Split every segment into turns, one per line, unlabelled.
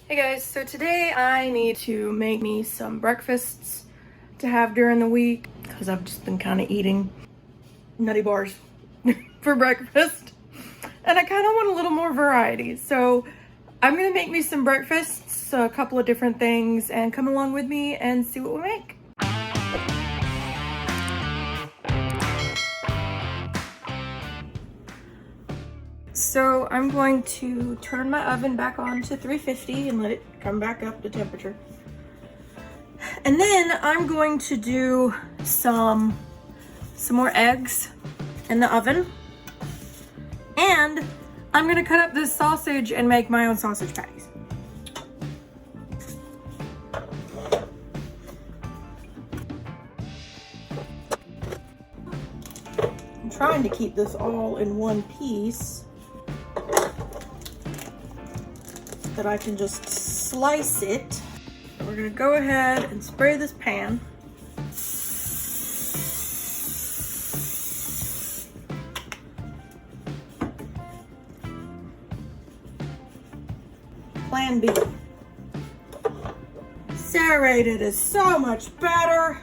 Hey guys, so today I need to make me some breakfasts to have during the week because I've just been kind of eating nutty bars for breakfast and I kind of want a little more variety. So I'm gonna make me some breakfasts, a couple of different things, and come along with me and see what we make. So I'm going to turn my oven back on to 350 and let it come back up to temperature. And then I'm going to do some more eggs in the oven. And I'm gonna cut up this sausage and make my own sausage patties. I'm trying to keep this all in one piece that I can just slice it. We're gonna go ahead and spray this pan. Plan B. Serrated is so much better.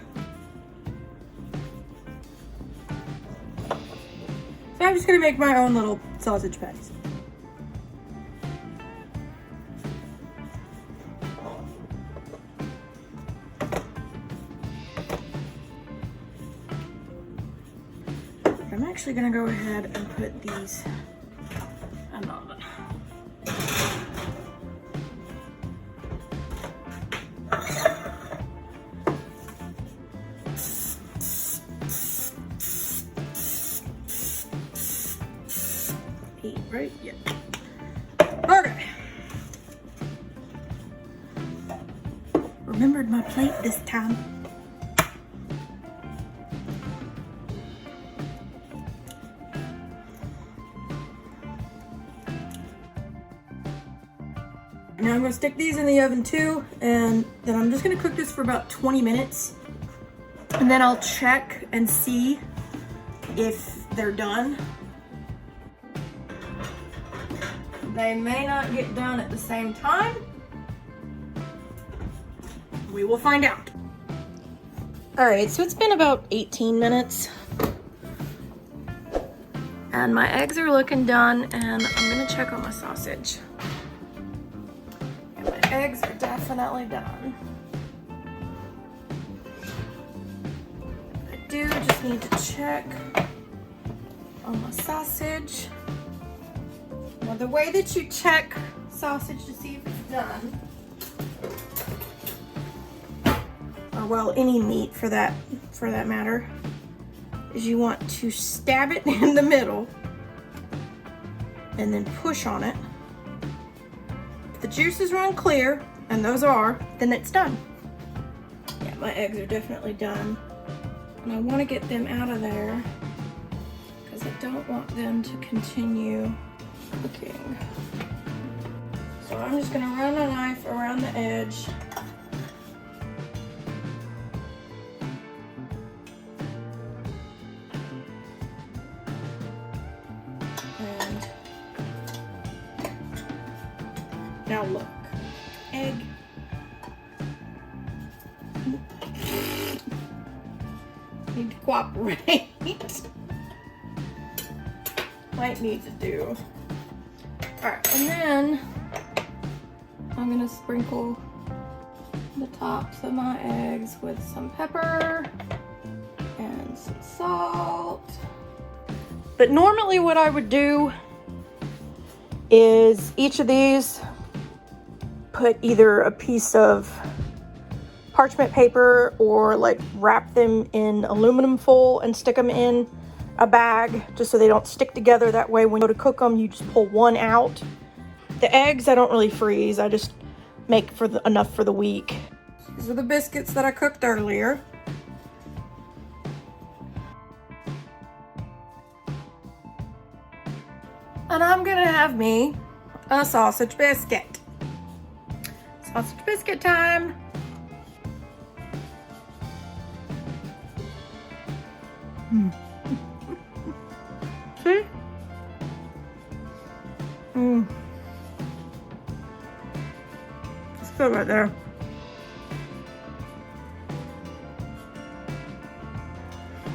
So I'm just gonna make my own little sausage patties. I'm actually gonna go ahead and put these in the oven. Eight, right? Yeah. Okay. Remembered my plate this time. Now I'm going to stick these in the oven too, and then I'm just going to cook this for about 20 minutes. And then I'll check and see if they're done. They may not get done at the same time. We will find out. All right, so it's been about 18 minutes. And my eggs are looking done, and I'm going to check on my sausage. Eggs are definitely done. I do just need to check on my sausage. Now the way that you check sausage to see if it's done, or well, any meat for that matter, is you want to stab it in the middle and then push on it. The juices run clear, and those are, then it's done. Yeah, my eggs are definitely done. And I want to get them out of there because I don't want them to continue cooking. So I'm just going to run a knife around the edge. And now look, egg. Need to cooperate. Might need to do. Alright, and then I'm gonna sprinkle the tops of my eggs with some pepper and some salt. But normally what I would do is each of these, put either a piece of parchment paper or like wrap them in aluminum foil and stick them in a bag just so they don't stick together. That way when you go to cook them, you just pull one out. The eggs I don't really freeze, I just make for enough for the week. These are the biscuits that I cooked earlier. And I'm gonna have me a sausage biscuit. Sausage biscuit time. See? So right there.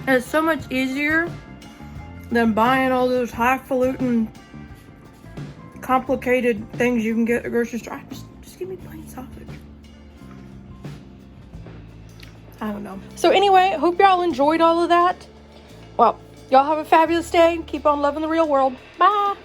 And it's so much easier than buying all those highfalutin, complicated things you can get at the grocery store. Just give me plain sausage. I don't know. So anyway, hope y'all enjoyed all of that. Well, y'all have a fabulous day. Keep on loving the real world. Bye.